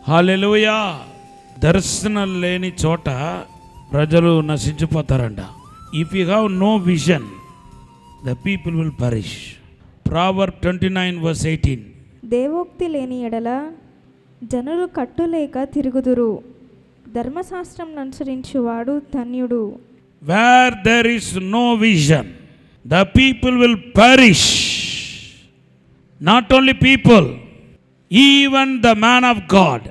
హల్లెలూయా. దర్శనం లేని చోట ప్రజలు నశించిపోతారంట. If you have no vision the people will perish. Proverb 29:18. దేవోక్తి లేని ఎడల జనులు కట్టులేక తిరుగుదురు, ధర్మశాస్త్రం అనుసరించువాడు ధన్యుడు. Where there is no vision the people will perish. Not only people, even the man of God,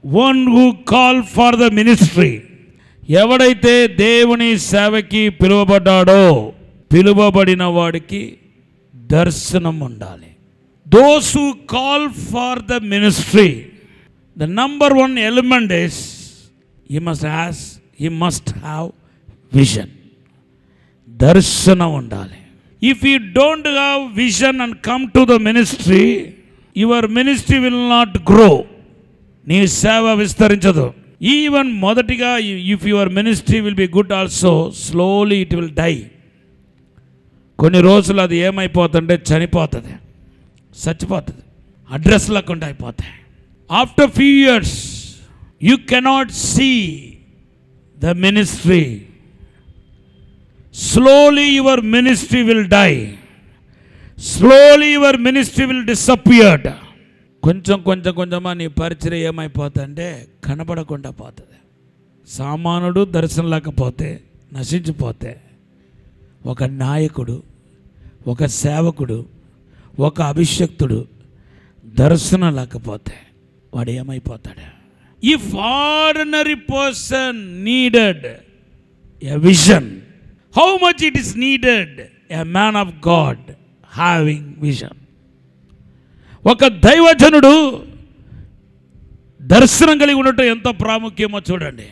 one who call for the ministry. ఎవడైతే దేవుని సేవకి పిలువబడ్డాడో, పిలువబడిన వాడికి దర్శనం ఉండాలి. Those who call for the ministry, the number one element is he must have vision. దర్శనం ఉండాలి. If you don't have vision and come to the ministry, your ministry will not grow. నీ సేవ విస్తరించదు. ఈవెన్ మొదటిగా if your ministry will be good also, slowly it will die. కొన్ని రోజులు అది ఏమైపోతుంటే చనిపోతుంది, చచ్చిపోతుంది, అడ్రస్ లేకుండా అయిపోతాయి. After few years you cannot see the ministry. Slowly your ministry will die. Slowly your ministry will disappeared. కొంచెమా నీ పరిచయం ఏమైపోతుందంటే కనపడకుండా పోతుంది. సామానుడు దర్శనం లేకపోతే నశించిపోతే, ఒక నాయకుడు, ఒక సేవకుడు, ఒక అభిషక్తుడు దర్శనం లేకపోతే వాడు ఏమైపోతాడు? If ordinary person needed a vision, how much it is needed a man of God having vision. ఒక దైవజనుడు దర్శనం కలిగి ఉండటం ఎంత ప్రాముఖ్యమో చూడండి.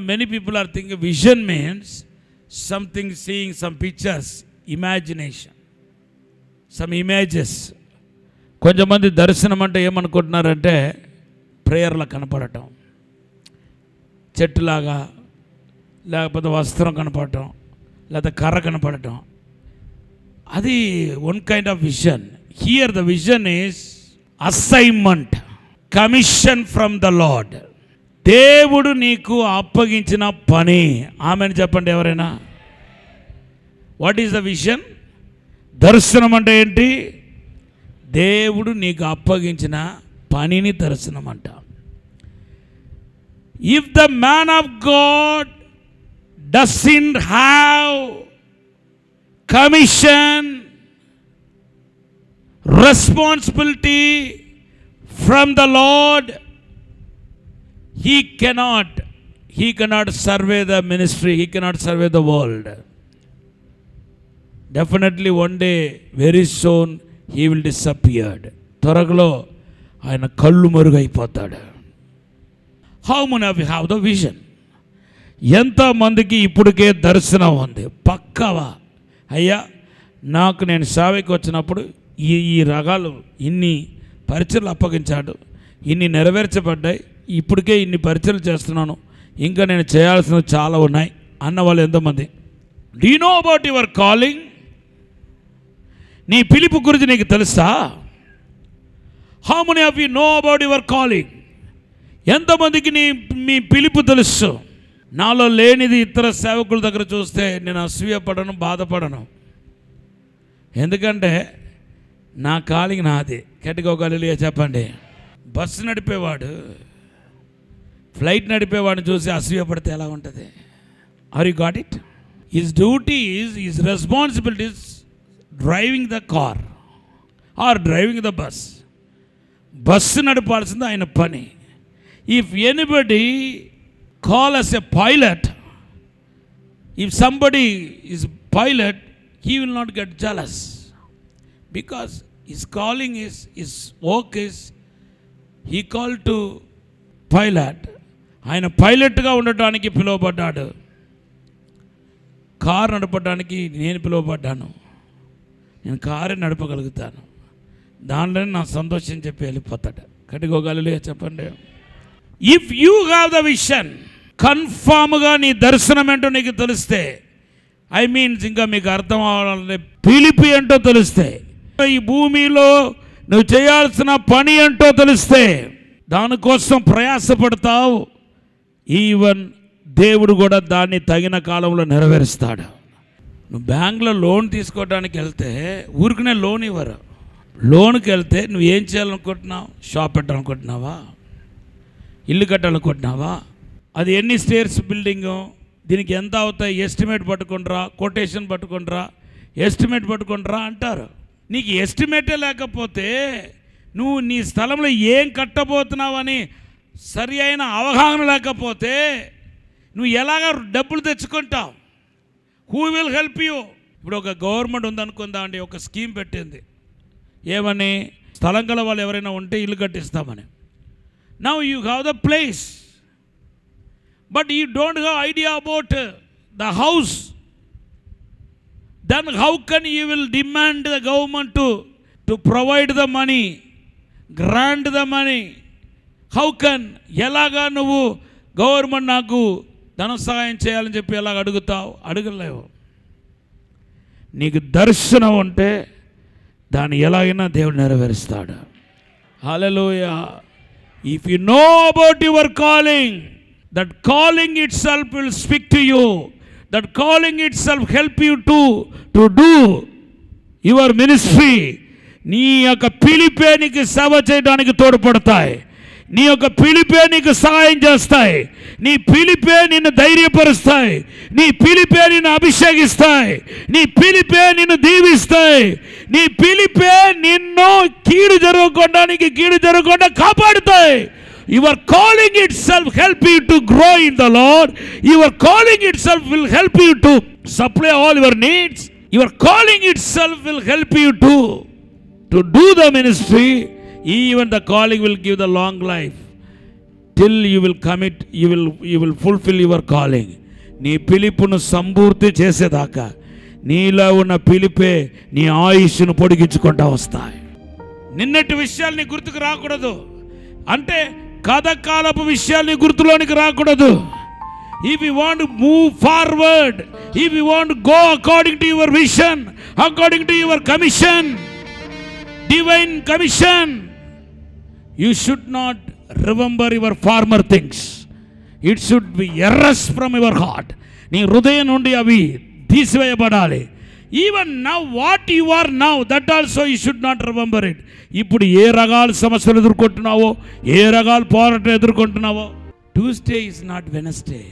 Many people are thinking vision means something, seeing some pictures, imagination, some images. కొంతమంది దర్శనం అంటే ఏమనుకుంటున్నారంటే ప్రేయర్లో కనపడటం, చెట్టులాగా, లేకపోతే వస్త్రం కనపడటం, లేకపోతే కర్ర కనపడటం. అది one kind of vision. Here the vision is assignment, commission from the lord. దేవుడు నీకు అప్పగించిన పని. ఆమెను చెప్పండి ఎవరైనా. What is the vision? దర్శనం అంటే ఏంటి? దేవుడు నీకు అప్పగించిన పనిని దర్శనం అంట. If the man of God doesn't have commission, responsibility from the Lord, he cannot survey the ministry, he cannot survey the world. Definitely one day, very soon, he will disappear. త్వరలో ఆయన కళ్ళు మరుగైపోతాడు. How many of you have the vision? ఎంతమందికి ఇప్పటికే దర్శనం ఉంది? పక్కవా అయ్యా, నాకు నేను సేవకి వచ్చినప్పుడు ఈ రకాలు ఇన్ని పరిచయలు అప్పగించాడు, ఇన్ని నెరవేర్చబడ్డాయి, ఇప్పటికే ఇన్ని పరిచయలు చేస్తున్నాను, ఇంకా నేను చేయాల్సినవి చాలా ఉన్నాయి అన్న వాళ్ళు ఎంతమంది? Do you know about your calling? నీ పిలుపు గురించి నీకు తెలుసా? How many of you know about your calling? ఎంతమందికి మీ పిలుపు తెలుసు? నాలో లేనిది ఇతర సేవకుల దగ్గర చూస్తే నేను అసూయపడను, బాధపడను. ఎందుకంటే నా కాలింగ్ నాది. గట్టిగా చెప్పండి. బస్సు నడిపేవాడు, ఫ్లైట్ నడిపేవాడిని చూసి అసూయపడితే ఎలా ఉంటుంది? Are you got it? His duty is responsibilities driving the car are driving the bus. Bus నడపాల్సింది ఆయన పని. If anybody call us a pilot, if somebody is pilot, he will not get jealous because his calling is, his work is, he called to pilot. ఆయన పైలట్గా ఉండటానికి పిలువబడ్డాడు. Car నడపడానికి నేను పిలువబడ్డాను. నేను car నడపగలుగుతాను, దాంట్లోనే నా సంతోషం చెప్పి వెళ్ళిపోతాడు. కటిగోగలే చెప్పండి. If you have the vision, కన్ఫామ్గా నీ దర్శనం ఏంటో నీకు తెలిస్తే, ఐ మీన్స్ ఇంకా మీకు అర్థం అవ్వాలంటే పిలిపి ఏంటో తెలిస్తే, ఈ భూమిలో నువ్వు చేయాల్సిన పని ఏంటో తెలిస్తే దానికోసం ప్రయాసపడతావు. ఈవెన్ దేవుడు కూడా దాన్ని తగిన కాలంలో నెరవేరుస్తాడు. నువ్వు బ్యాంకులో లోన్ తీసుకోవడానికి వెళ్తే ఊరికనే లోన్ ఇవ్వరు. లోన్కి వెళ్తే నువ్వు ఏం చేయాలనుకుంటున్నావు? షాప్ పెట్టాలనుకుంటున్నావా? ఇల్లు కట్టాలనుకుంటున్నావా? అది ఎన్ని స్టేర్స్ బిల్డింగు, దీనికి ఎంత అవుతాయి, ఎస్టిమేట్ పట్టుకుంటారా, కొటేషన్ పట్టుకుంటారా, ఎస్టిమేట్ పట్టుకుంటారా అంటారు. నీకు ఎస్టిమేటే లేకపోతే నువ్వు నీ స్థలంలో ఏం కట్టబోతున్నావని సరి అయిన అవగాహన లేకపోతే నువ్వు ఎలాగ డబ్బులు తెచ్చుకుంటావు? Who will help you? ఇప్పుడు ఒక గవర్నమెంట్ ఉందనుకుందా అండి, ఒక స్కీమ్ పెట్టింది. ఏమని? స్థలం గల వాళ్ళు ఎవరైనా ఉంటే ఇల్లు కట్టిస్తామని. Now you have the place, but you don't have idea about the house. Then how can you will demand the government to provide the money, grant the money? How can? ఎలాగా నువ్వు గవర్నమెంట్ నాకు ధన సహాయం చేయాలని చెప్పి ఎలాగ అడుగుతావు? అడగలేవు. నీకు దర్శనం ఉంటే దాన్ని ఎలాగైనా దేవుడు నెరవేరుస్తాడు. Hallelujah. If you know about your calling, that calling itself will speak to you. That calling itself help you to do your ministry. నీ యొక్క పిలిపే నీకు సేవ చేయడానికి తోడ్పడతాయి. నీ యొక్క పిలిపే నీకు సహాయం చేస్తాయి. నీ పిలిపే నిన్ను ధైర్యపరుస్తాయి. నీ పిలిపే నిన్ను అభిషేకిస్తాయి. నీ పిలిపే నిన్ను దీవిస్తాయి. నీ పిలిపే నిన్ను కీడు జరగకుండా కాపాడుతాయి. Your calling itself help you to grow in the Lord. Your calling itself will help you to supply all your needs. Your calling itself will help you to do the ministry. Even the calling will give the long life till you will commit, you will fulfill your calling. నీ పిలుపును సంపూర్తి చేసేదాకా నీలో ఉన్న పిలిపే నీ ఆయుష్ను పొడిగించుకుంటూ వస్తాయి. నిన్నటి విషయాలు నీ గుర్తుకు రాకూడదు. అంటే కథకాలపు విషయాలు నీ గుర్తులోనికి రాకూడదు. If you want to move forward, if you want to go according to your vision, according to your commission, divine commission, you should not remember your former things. It should be erased from your heart. నీ హృదయం నుండి అవి తీసివేయబడాలి. Even now what you are now, that also you should not remember it. ఇప్పుడు ఏ రకాల సమస్యలు ఎదుర్కొంటున్నావో, ఏ రకాల పోరాటం ఎదుర్కొంటున్నావో. Tuesday is not Wednesday.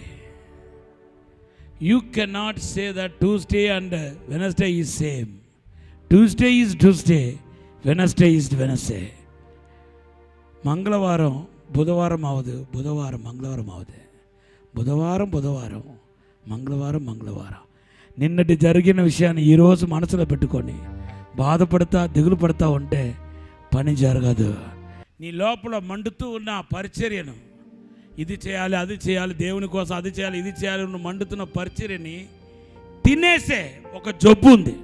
You cannot say that Tuesday and Wednesday is same. Tuesday is Tuesday, Wednesday is Wednesday. మంగళవారం బుధవారం అవదు, బుధవారం మంగళవారం అవదు, బుధవారం మంగళవారం. నిన్నటి జరిగిన విషయాన్ని ఈరోజు మనసులో పెట్టుకొని బాధపడతా దిగులు పడతా ఉంటే పని జరగదు. నీ లోపల మండుతూ ఉన్న పరిచర్యను, ఇది చేయాలి అది చేయాలి, దేవుని కోసం అది చేయాలి ఇది చేయాలి, నువ్వు మండుతున్న పరిచర్యని తినేసే ఒక జబ్బు ఉంది,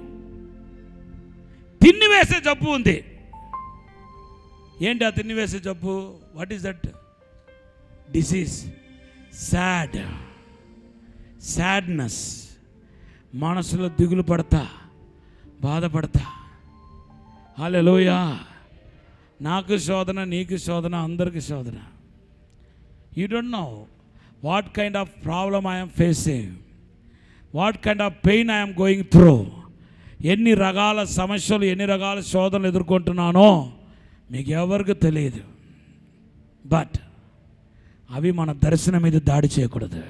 తిన్నివేసే జబ్బు ఉంది. ఏంటి ఆ తిన్నివేసే జబ్బు? What is that disease? Sadness. మనసులో దిగులు పడతా బాధపడతా. హల్లెలూయా. నాకు శోధన, నీకు శోధన, అందరికి శోధన. You don't know what kind of problem I'm facing, what kind of pain I'm going through. ఎన్ని రకాల సమస్యలు, ఎన్ని రకాల శోధనలు ఎదుర్కొంటున్నానో మీకు ఎవరికి తెలియదు. బట్ అవి మన దర్శనం మీద దాడి చేయకూడదు,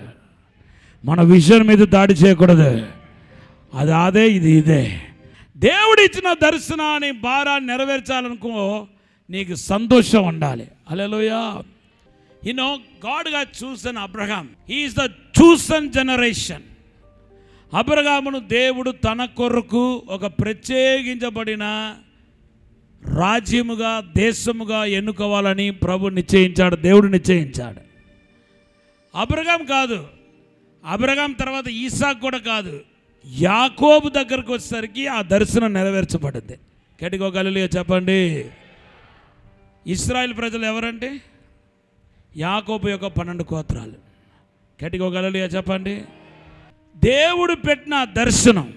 మన విజన్ మీద దాడి చేయకూడదు. అదే ఇది ఇదే. దేవుడు ఇచ్చిన దర్శనాన్ని భారాన్ని నెరవేర్చాలనుకో, నీకు సంతోషం ఉండాలి. Hallelujah. You know God has chosen Abraham. He is the chosen generation. అబ్రహామును దేవుడు తన కొరకు ఒక ప్రత్యేకించబడిన రాజ్యముగా, దేశముగా ఎన్నుకోవాలని ప్రభు నిశ్చయించాడు, దేవుడు నిశ్చయించాడు. అబ్రహాం కాదు, అబ్రహాం తర్వాత ఈసాకు కూడా కాదు, యాకోబు దగ్గరకు వచ్చేసరికి ఆ దర్శనం నెరవేర్చబడింది. గట్టిగా హల్లెలూయా చెప్పండి. ఇశ్రాయేల్ ప్రజలు ఎవరంటే యాకోబు యొక్క 12 గోత్రాలు. గట్టిగా హల్లెలూయా చెప్పండి. దేవుడు పెట్టిన దర్శనం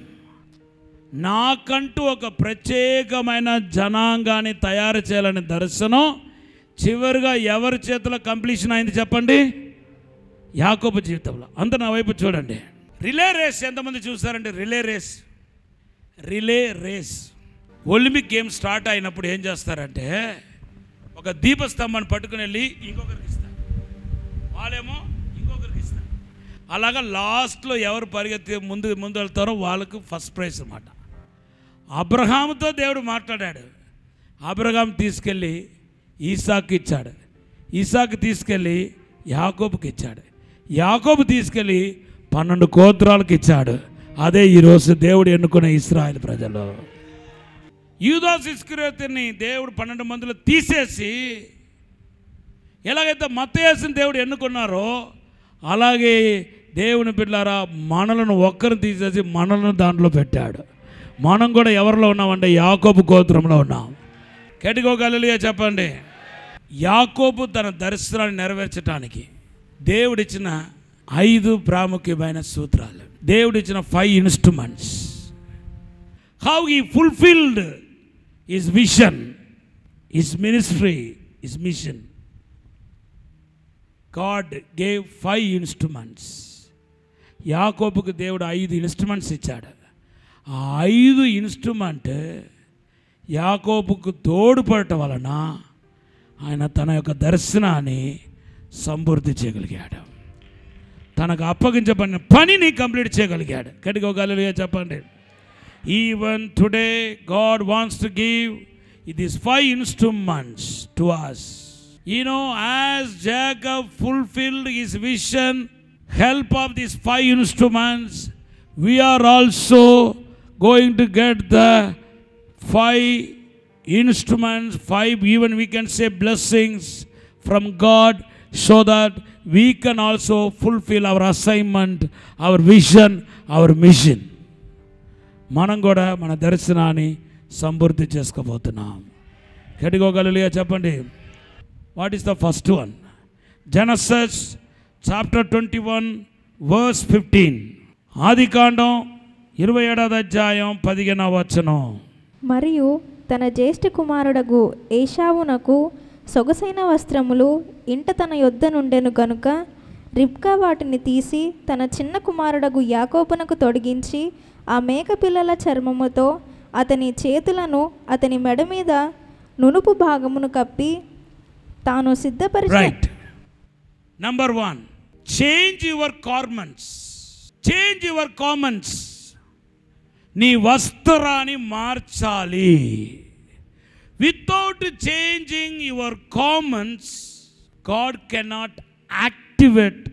నాకంటూ ఒక ప్రత్యేకమైన జనాంగాన్ని తయారు చేయాలని దర్శనం చివరిగా ఎవరి చేతిలో కంప్లీషన్ అయింది చెప్పండి? యాకోబు జీవితంలో. అంత నా వైపు చూడండి. రిలే రేస్ ఎంతమంది చూస్తారండి? Relay race olympic game start అయినప్పుడు ఏం చేస్తారంటే ఒక దీపస్తంభాన్ని పట్టుకుని వెళ్ళి ఇంకొకరికి ఇస్తారు, వాళ్ళేమో ఇంకొకరికి ఇస్తారు. అలాగా లాస్ట్లో ఎవరు పరిగెత్తి ముందు వెళ్తారో వాళ్ళకు ఫస్ట్ ప్రైజ్ అన్నమాట. అబ్రహాముతో దేవుడు మాట్లాడాడు. అబ్రహాం తీసుకెళ్ళి ఈసాకు ఇచ్చాడు, ఈసాకు తీసుకెళ్ళి యాకోబుకి ఇచ్చాడు, యాకోబు తీసుకెళ్ళి 12 గోత్రాలకు ఇచ్చాడు. అదే ఈరోజు దేవుడు ఎన్నుకునే ఇశ్రాయేలు ప్రజలు. యూదాసు ఇస్కరియోతుని దేవుడు 12 మందిలో తీసేసి ఎలాగైతే మత్తయేసుని దేవుడు ఎన్నుకున్నారో అలాగే దేవుని బిడ్డలారా మనలను ఒక్కరిని తీసేసి మనలను దాంట్లో పెట్టాడు. మనం కూడా ఎవరిలో ఉన్నామంటే యాకోబు గోత్రంలో ఉన్నాం. కేటికోగలలియా చెప్పండి. యాకోబు తన దర్శనాన్ని నెరవేర్చడానికి దేవుడిచ్చిన 5 ప్రాముఖ్యమైన సూత్రాలు, దేవుడిచ్చిన 5 instruments. How he fulfilled his vision, his ministry, his mission. God gave 5 instruments. యాకోబుకు దేవుడు 5 ఇన్స్ట్రుమెంట్స్ ఇచ్చాడు. ఆ 5 ఇన్స్ట్రుమెంట్ యాకోబుకు తోడ్పడటం వలన ఆయన తన యొక్క దర్శనాన్ని సంపూర్తి చేయగలిగాడు. తనకు అప్పగించబడిన పనిని కంప్లీట్ చేయగలిగాడు. కటికోగలలియా చెప్పండి. Even today God wants to give these 5 instruments to us. You know, as Jacob fulfilled his vision, help of these 5 instruments, we are also going to get the 5 instruments, 5 even we can say blessings from God, so that we can also fulfill our assignment, our vision, our mission. మనం కూడా మన దర్శనాన్ని సంపూర్తి చేసుకోబోతున్నాం. కేటికోగలలియా చెప్పండి. What is the first one? Genesis chapter 21 verse 15. ఆదికాండం 27వ అధ్యాయం 15వ వచనం. మరియు తన జ్యేష్ఠ కుమారుడగు ఏశావునకు సొగసైన వస్త్రములు ఇంట తన యొద్ద నుండెను గనుక రిబ్కా వాటిని తీసి తన చిన్న కుమారుడగు యాకోబునకు తొడిగించి ఆ మేక పిల్లల చర్మముతో అతని చేతులను అతని మెడ మీద నునుపు భాగమును కప్పి తాను సిద్ధపరిచి. Right. Number 1, change your garments. Change your garments. నీ వస్త్రాన్ని మార్చాలి. Without changing your garments God cannot activate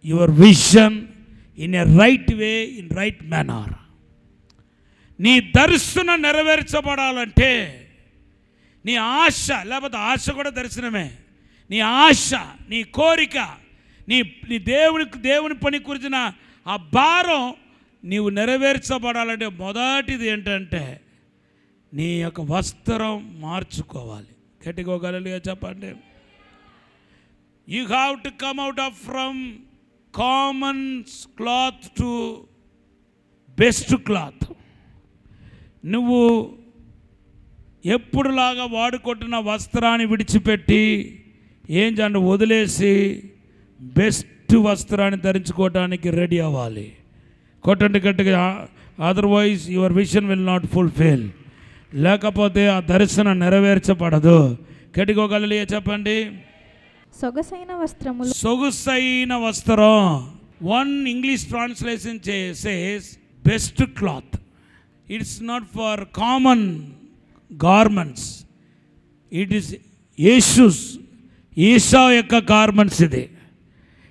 your vision in a right way, in right manner. నీ దర్శనం నెరవేర్చబడాలంటే నీ ఆశ, లేకపోతే ఆశ కూడా దర్శనమే, నీ ఆశ, నీ కోరిక, నీ దేవుని పని గురించిన ఆ భారం నీవు నెరవేర్చబడాలంటే మొదటిది ఏంటంటే నీ యొక్క వస్త్రం మార్చుకోవాలి. గట్టిగా చెప్పండి. You have to come out of from common cloth to best cloth. నువ్వు ఎప్పుడులాగా వాడుకుంటున్న వస్త్రాన్ని విడిచిపెట్టి ఏం చేయండి, వదిలేసి బెస్ట్ వస్త్రాన్ని ధరించుకోవడానికి రెడీ అవ్వాలి. కొట్టండి గట్టిగా. Otherwise your vision will not fulfil. లేకపోతే ఆ దర్శనం నెరవేర్చబడదు. గట్టిగా చెప్పండి. సొగసైన వస్త్రములు. సొగసైన వస్త్రం. One English translation says best cloth. It's not for common garments. It is Esau's, Esau యొక్క గార్మెంట్స్.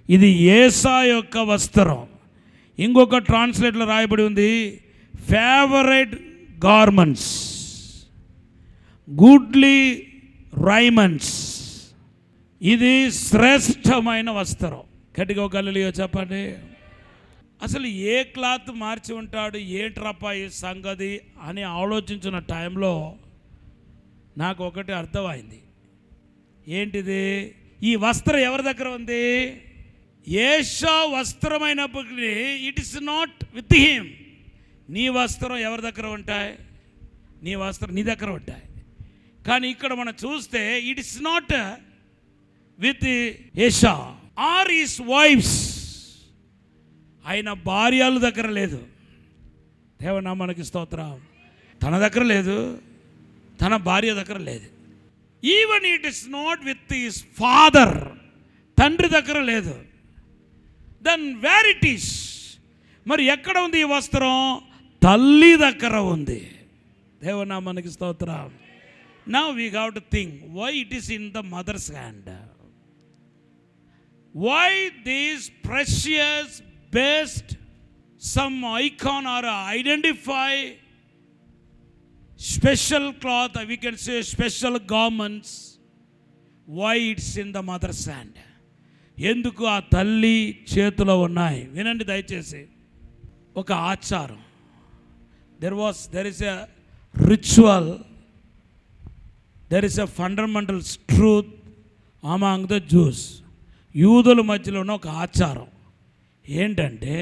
ఇది ఏసా యొక్క వస్త్రం. ఇంకొక ట్రాన్స్లేట్లో రాయబడి ఉంది ఫేవరెట్ గార్మెంట్స్, గుడ్లీ రైమండ్స్. ఇది శ్రేష్టమైన వస్త్రం. గట్టిగా చెప్పండి. అసలు ఏ క్లాత్ మార్చి ఉంటాడు, ఏంట్రప్పా ఈ సంగతి అని ఆలోచించిన టైంలో నాకు ఒకటి అర్థమైంది. ఏంటిది? ఈ వస్త్రం ఎవరి దగ్గర ఉంది? ఏషా వస్త్రమైనప్పటికీ it is not with him. నీ వస్త్రం ఎవరి దగ్గర ఉంటాయి? నీ వస్త్రం నీ దగ్గర ఉంటాయి. కానీ ఇక్కడ మనం చూస్తే it is not with Esau or his wives. ఆయన భార్యల దగ్గర లేదు. దేవనామానికి స్తోత్రం. తన దగ్గర లేదు, తన భార్య దగ్గర లేదు. Even it is not with his father, తండ్రి దగ్గర లేదు. దెన్ వేర్ ఇట్ ఈస్, మరి ఎక్కడ ఉంది ఈ వస్త్రం? తల్లి దగ్గర ఉంది. దేవనామానికి స్తోత్రం. Now we have to think why it is in the mother's hand. Why these precious best some icon or identify special cloth, we can say special garments, why it's in the mother's hand? ఎందుకు ఆ తల్లి చేతిలో ఉన్నాయి? వినండి దయచేసి. ఒక ఆచారం, there is a ritual, there is a fundamental truth among the Jews. యూదుల మధ్యలో ఉన్న ఒక ఆచారం ఏంటంటే,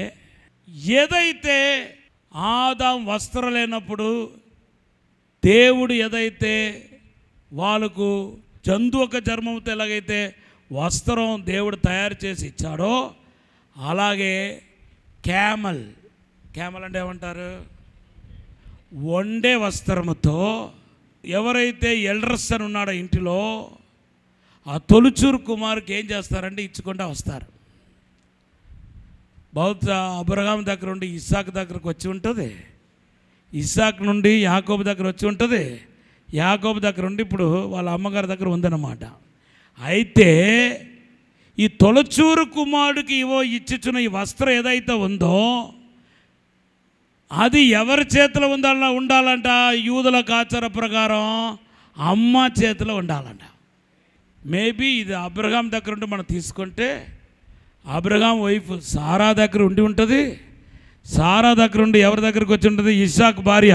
ఏదైతే ఆదాం వస్త్రం లేనప్పుడు దేవుడు ఏదైతే వాళ్ళకు జంతు ఒక చర్మంతో ఎలాగైతే వస్త్రం దేవుడు తయారు చేసి ఇచ్చాడో, అలాగే క్యామల్ అంటే ఏమంటారు? వండే వస్త్రముతో ఎవరైతే ఎల్డర్స్ అని ఉన్నాడో ఇంటిలో, ఆ తొలుచూరు కుమారుకి ఏం చేస్తారంటే ఇచ్చుకుంటూ వస్తారు. బహుశా అబ్రహాం దగ్గర నుండి ఇస్సాకు దగ్గరకు వచ్చి ఉంటుంది, ఇస్సాకు నుండి యాకోబు దగ్గర వచ్చి ఉంటుంది, యాకోబు దగ్గర నుండి ఇప్పుడు వాళ్ళ అమ్మగారి దగ్గర ఉందన్నమాట. అయితే ఈ తొలచూరు కుమారుడికి ఇచ్చుచున్న ఈ వస్త్రం ఏదైతే ఉందో అది ఎవరి చేతిలో ఉండాలంట? యూదుల ఆచార ప్రకారం అమ్మ చేతిలో ఉండాలంట. మేబీ ఇది అబ్రహాం దగ్గర నుండి మనం తీసుకుంటే అబ్రహాం వైఫ్ సారా దగ్గర ఉండి ఉంటుంది. సారా దగ్గర ఉండి ఎవరి దగ్గరికి వచ్చి ఉంటుంది? ఇస్సాకు భార్య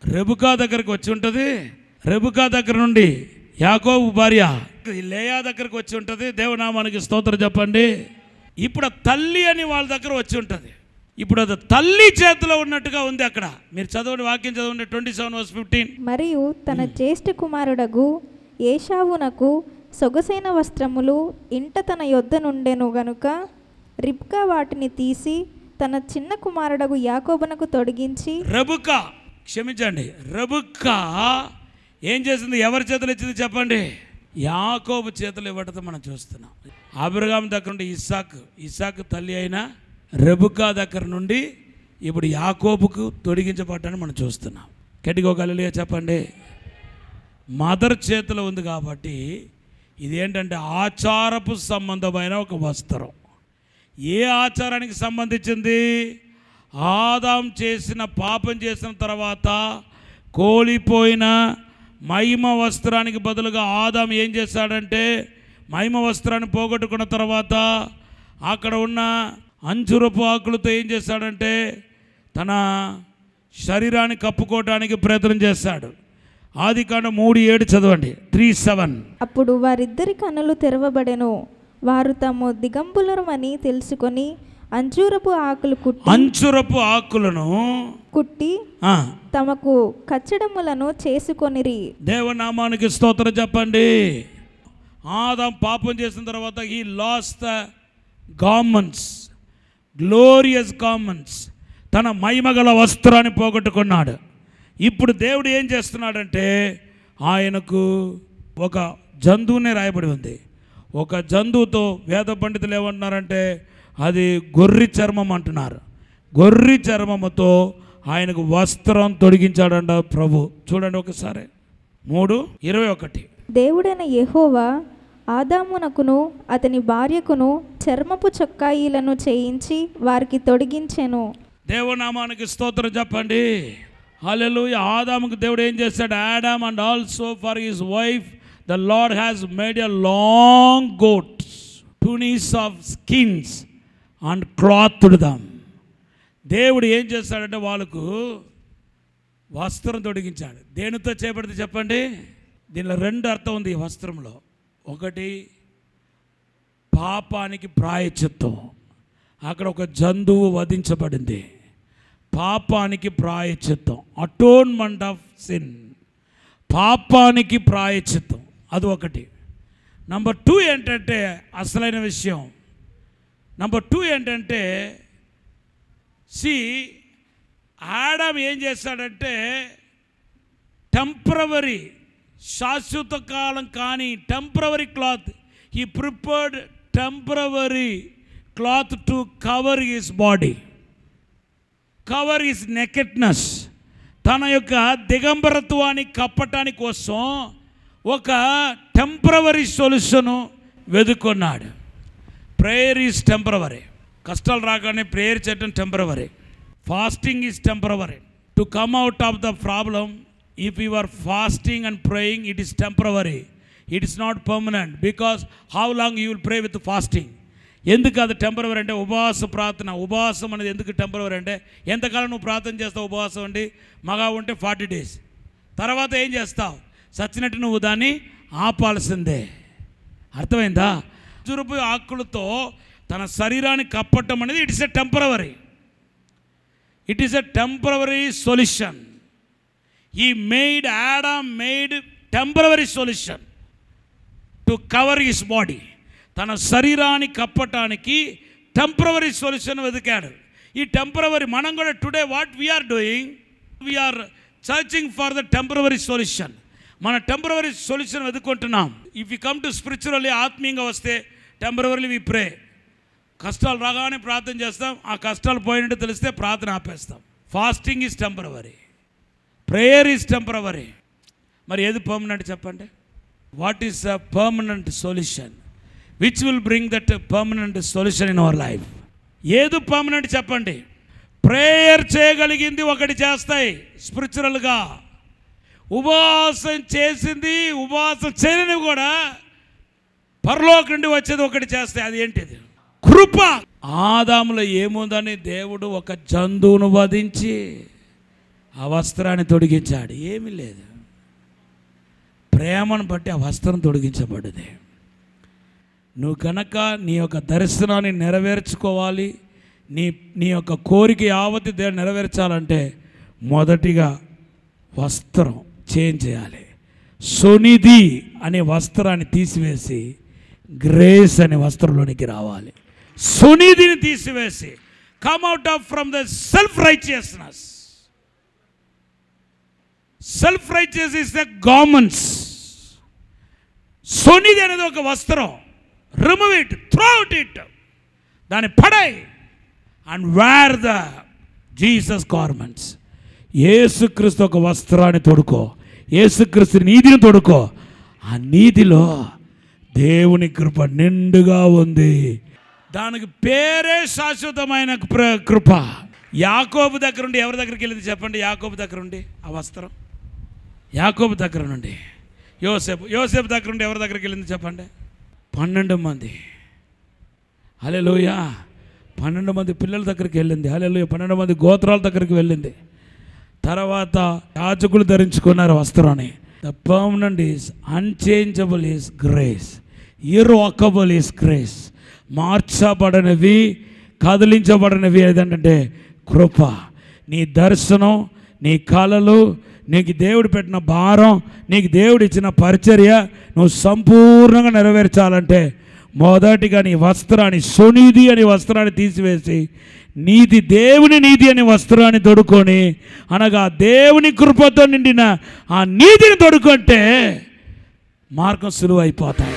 రెబుకా దగ్గరికి వచ్చి ఉంటుంది. రెబుకా దగ్గర నుండి యాకోబు భార్య లేయా దగ్గరికి వచ్చి ఉంటుంది. దేవనామానికి స్తోత్రం చెప్పండి. ఇప్పుడు తల్లి అని వాళ్ళ దగ్గర వచ్చి ఉంటుంది. ఇప్పుడు అది తల్లి చేతిలో ఉన్నట్టుగా ఉంది అక్కడ. మీరు చదవండి, వాక్యం చదవండి, 27:15. మరియు తన జ్యేష్ఠ కుమారుడగు ఏశావునకు సొగసైన వస్త్రములు ఇంట తన యొద్ద నుండెను గనుక రిబ్కా వాటిని తీసి తన చిన్న కుమారుడగు యాకోబునకు తొడిగించి. రెబుకా ఏం చేసింది? ఎవరి చేతులు ఇచ్చింది చెప్పండి? యాకోబు చేతులు ఇవ్వటం మనం చూస్తున్నాం. అబ్రహాం దగ్గర నుండి ఇస్సాకు తల్లి అయిన రెబుకా దగ్గర నుండి ఇప్పుడు యాకోబుకు తొడిగించబడ్డాన్ని మనం చూస్తున్నాం. గట్టిగా హల్లెలూయా చెప్పండి. మదర్ చేతిలో ఉంది కాబట్టి ఇదేంటంటే ఆచారపు సంబంధమైన ఒక వస్త్రం. ఏ ఆచారానికి సంబంధించింది? ఆదాం పాపం చేసిన తర్వాత కోల్పోయిన మహిమ వస్త్రానికి బదులుగా ఆదాం ఏం చేశాడంటే, మహిమ వస్త్రాన్ని పోగొట్టుకున్న తర్వాత అక్కడ ఉన్న అంజురపు ఆకులతో ఏం చేశాడంటే తన శరీరాన్ని కప్పుకోవడానికి ప్రయత్నం చేశాడు. ఆదికాండం 3:7 చదవండి. 3:7. అప్పుడు వారిద్దరి కన్నులు తెరవబడెను, వారు తమ దిగంబులమని తెలుసుకొని అంజూరపు ఆకులను కుట్టి తమకు కచ్చడములను చేసుకొనిరి. దేవనామానికి స్తోత్రం చెప్పండి. ఆదాం పాపం చేసిన తర్వాత he lost the garments, glorious garments, తన మహిమగల వస్త్రాన్ని పోగొట్టుకున్నాడు. ఇప్పుడు దేవుడు ఏం చేస్తున్నాడంటే ఆయనకు ఒక జంతువునే రాయబడి ఉంది. ఒక జంతువుతో వేద పండితులు ఏమంటున్నారంటే అది గొర్రె చర్మం అంటున్నారు. గొర్రె చర్మముతో ఆయనకు వస్త్రం తొడిగించాడంట ప్రభు. చూడండి ఒకసారి 3:21. దేవుడైన యెహోవా ఆదామునకును అతని భార్యకును చర్మపు చొక్కాయిలను చేయించి వారికి తొడిగించెను. దేవనామానికి స్తోత్రం చెప్పండి. హల్లెలూయా. ఆదాముకు దేవుడు ఏం చేశాడు? Adam and also for his wife the Lord has made a long goats, tunics of skins and clothed them. దేవుడు ఏం చేస్తాడంటే వాళ్ళకు వస్త్రం తొడిగించాడు. దేనితో చేపడితే చెప్పండి? దీనిలో 2 అర్థం ఉంది ఈ వస్త్రంలో. ఒకటి పాపానికి ప్రాయశ్చిత్తం. అక్కడ ఒక జంతువు వధించబడింది. పాపానికి ప్రాయశ్చిత్తం, అటోన్మెంట్ ఆఫ్ సిన్, పాపానికి ప్రాయశ్చిత్తం, అది ఒకటి. నంబర్ 2 ఏంటంటే అసలైన విషయం, నంబర్ 2 ఏంటంటే ఆదాం ఏం చేశాడంటే టెంపరవరీ, శాశ్వత కాలం కానీ temporary cloth, he prepared temporary cloth to cover his body, cover his nakedness. తన యొక్క దిగంబరత్వాన్ని కప్పటానికి కోసం ఒక టెంపరవరీ సొల్యూషను వెతుక్కున్నాడు. Prayer is temporary. కష్టాలు రాగానే ప్రేయర్ చేయడం temporary. Fasting is temporary. To come out of the problem, if you are fasting and praying, it is temporary, it is not permanent. Because how long you will pray with fasting? ఎందుకు అది temporary అంటే ఉపవాస ప్రార్థన. ఉపవాసం అనేది ఎందుకు temporary అంటే ఎంతకాలం నువ్వు ప్రార్థన చేస్తావు ఉపవాసం అండి? మగా ఉంటే 40 days. తర్వాత ఏం చేస్తావు? సచ్చినట్టు నువ్వు దాన్ని ఆపాల్సిందే. అర్థమైందా? ఖర్జూరపు ఆకులతో తన శరీరాన్ని కప్పటం అనేది it is a temporary, it is a temporary solution. ఈ Adam made temporary solution to cover his body. తన శరీరాన్ని కప్పటానికి టెంపరవరీ సొల్యూషన్ వెతికాడు. ఈ టెంపరవరీ మనం కూడా today what we are doing, we are searching for the temporary solution. మన టెంపరవరీ సొల్యూషన్ వెతుక్కుంటున్నాం. If you come to spiritually, ఆత్మీయంగా వస్తే టెంపరవరీ వి ప్రే. కష్టాలు రాగానే ప్రార్థన చేస్తాం, ఆ కష్టాలు పోయినట్టు తెలిస్తే ప్రార్థన ఆపేస్తాం. Fasting is temporary, prayer is temporary. మరి ఏది పర్మనెంట్ చెప్పండి? What is the permanent solution which will bring that permanent solution in our life? ఏది పర్మనెంట్ చెప్పండి? ప్రేయర్ చేయగలిగింది ఒకటి చేస్తాయి స్పిరిచువల్గా, ఉపవాసం చేసింది, ఉపవాసం చేయనివి కూడా పరలోకం నుండి వచ్చేది ఒకటి చేస్తాయి. అది ఏంటిది? కృప. ఆదాములో ఏముందని దేవుడు ఒక జంతువును వధించి ఆ వస్త్రాన్ని తొడిగించాడు. ఏమీ లేదు, ప్రేమను బట్టి ఆ వస్త్రం తొడిగించబడింది. నువ్వు కనుక నీ యొక్క దర్శనాన్ని నెరవేర్చుకోవాలి, నీ యొక్క కోరిక యావత్తు దేవుడు నెరవేర్చాలంటే మొదటిగా వస్త్రం చేంజ్ చేయాలి. సునిధి అనే వస్త్రాన్ని తీసివేసి గ్రేస్ అనే వస్త్రంలోనికి రావాలి. సునిధిని తీసివేసి come out of from the self righteousness. Self righteous is the garments. సునిధి అనేది ఒక వస్త్రం. Remove it, throw out it, దాన్ని పడాయి and wear the Jesus garments. యేసుక్రీస్తు ఒక వస్త్రాన్ని తొడుకో, యేసుక్రీస్తు నీతిని తొడుకో. ఆ నీతిలో దేవుని కృప నిండుగా ఉంది. దానికి పేరే శాశ్వతమైన కృప. యాకోబు దగ్గర నుండి ఎవరి దగ్గరికి వెళ్ళింది చెప్పండి? యాకోబు దగ్గర నుండి ఆ వస్త్రం, యాకోబు దగ్గర నుండి. యోసేపు దగ్గర నుండి ఎవరి దగ్గరికి వెళ్ళింది చెప్పండి? 12 మంది. హల్లెలూయా. 12 మంది పిల్లల దగ్గరికి వెళ్ళింది. హల్లెలూయా. 12 మంది గోత్రాల దగ్గరికి వెళ్ళింది. తర్వాత యాజకులు ధరించుకున్నారు వస్త్రాన్ని. The permanent is unchangeable is grace, irrevocable is grace. మార్చబడనివి, కదిలించబడినవి ఏదంటే కృప. నీ దర్శనం, నీ కళలు, నీకు దేవుడు పెట్టిన భారం, నీకు దేవుడు ఇచ్చిన పరిచర్య నువ్వు సంపూర్ణంగా నెరవేర్చాలంటే మొదటిగా నీ వస్త్రాన్ని, సునిధి అనే వస్త్రాన్ని తీసివేసి నీతి, దేవుని నీతి అనే వస్త్రాన్ని తొడుక్కొని, అనగా దేవుని కృపతో నిండిన ఆ నీతిని తొడుక్కుంటే మార్గం సులువు అయిపోతాయి.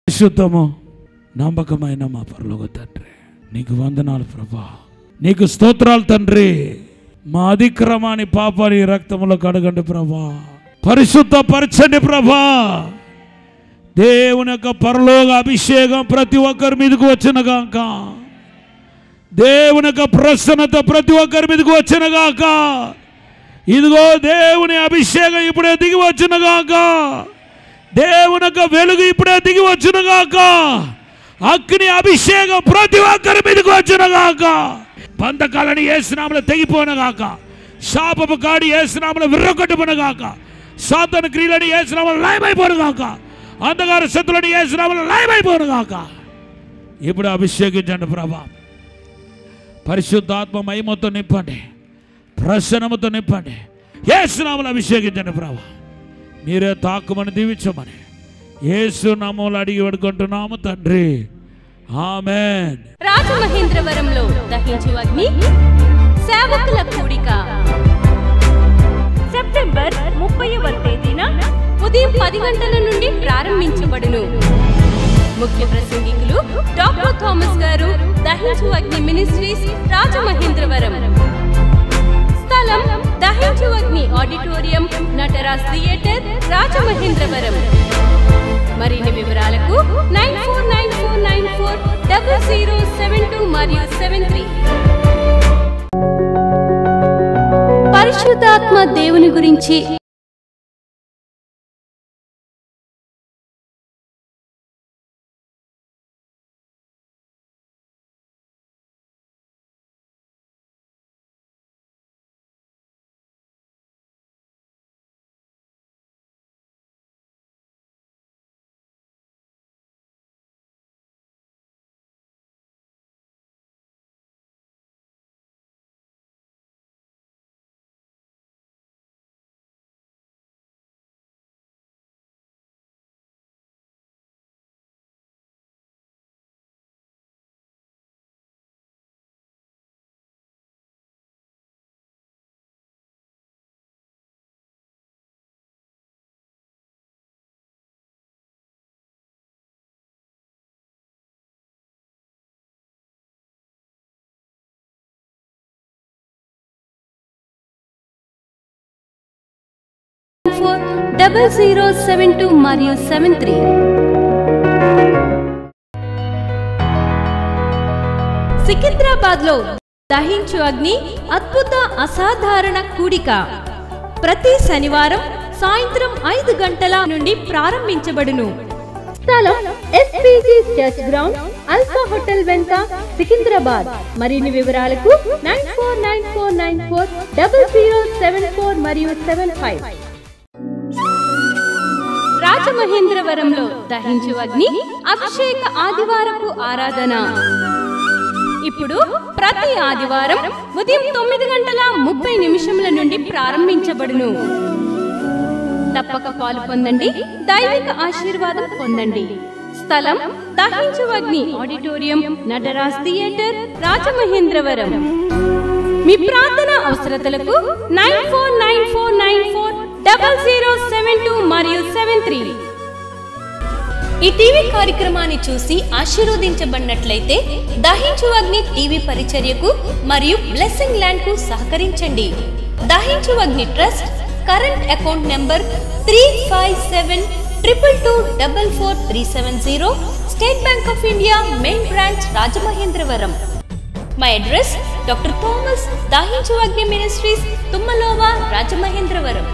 పరిశుద్ధము నమ్మకమైన మా పరలోక తండ్రి, నీకు వందనాలు ప్రభా, నీకు స్తోత్రాలు తండ్రి. మా అతిక్రమాన్ని, పాపాన్ని రక్తములో కడగండి ప్రభా, పరిశుద్ధపరచండి ప్రభా. దేవుని యొక్క పరలోక అభిషేకం ప్రతి ఒక్కరి మీదకు వచ్చినగాక, దేవుని యొక్క ప్రసన్నత ప్రతి ఒక్కరి మీదకు వచ్చినగాక. ఇదిగో దేవుని అభిషేకం ఇప్పుడే దిగి వచ్చినగాక, దేవుని యొక్క వెలుగు ఇప్పుడే దిగి వచ్చినగాక. అగ్ని అభిషేకం ప్రతి ఒక్కరి మీదకి వచ్చునగాక. బంధకాలని యేసు నామములో తెగిపోనుగాక. శాపపు కాడి యేసు నామములో విర్రగొట్టునుగాక. సాతాను క్రియలని యేసు నామములో లయమైపోనుగాక. అంధకార శక్తులని యేసు నామములో లయమైపోనుగాక. ఇప్పుడు అభిషేకించండి ప్రభా. పరిశుద్ధాత్మ మహిమతో నింపండి, ప్రసన్నముతో నింపండి. యేసు నామములో అభిషేకించండి ప్రభా. మీరే తాకుమని దీవించమని యేసు నామములో అడిగి వేడుకుంటున్నాము తండ్రి, ఆమేన్. రాజమహేంద్రవరంలో దహించు అగ్ని సేవకుల కూడిక సెప్టెంబర్ 30వ తేదీన ఉదయం 10 గంటల నుండి ప్రారంభించబడును. ముఖ్య ప్రసంగికులు డాక్టర్ థామస్ గారు, దహించు అగ్ని మినిస్ట్రీస్, రాజమహేంద్రవరం. స్థలం దహించు అగ్ని ఆడిటోరియం, నటరాజ్ థియేటర్, రాజమహేంద్రవరం. మరిన్ని వివరాలకు 9494940072 మరియు 73. పరిశుద్ధాత్మ దేవుని గురించి 0072 మరియు 73. సికింద్రాబాద్ లో దహించు అగ్ని అద్భుత అసాధారణ కూడిక ప్రతి శనివారం సాయంత్రం 5 గంటల నుండి ప్రారంభించబడును. స్థలం SPG church ground, alpha hotel వెనుక, సికింద్రాబాద్. మరిన్ని వివరాలకు 9494940074 మరియు 75. రాజమహేంద్రవరంలో దహించు అగ్ని అభిషేక ఆదివారపు ఆరాధన ఇప్పుడు ప్రతి ఆదివారం ఉదయం 9:30 నుండి ప్రారంభించబడును. తప్పక పాలు పొందండి, దైవిక ఆశీర్వాదం పొందండి. స్థలం దహించు అగ్ని ఆడిటోరియం, నటరాజ్ థియేటర్, రాజమహేంద్రవరం. మీ ప్రార్థన అవసరతలకు 9494940072 మరియు 73. ఈ టీవీ కార్యక్రమాన్ని చూసి ఆశీర్వదించబడినట్లయితే దహించు అగ్ని టీవీ పరిచర్యకు మరియు బ్లెస్సింగ్ ల్యాండ్ కు సహకరించండి. దహించు అగ్ని trust current account number 357222444370, state bank of India main branch, Rajamahendravaram. My address, Dr. Thomas, దహించు అగ్ని మినిస్ట్రీస్, తుమ్మలోవా, రాజమహేంద్రవరం.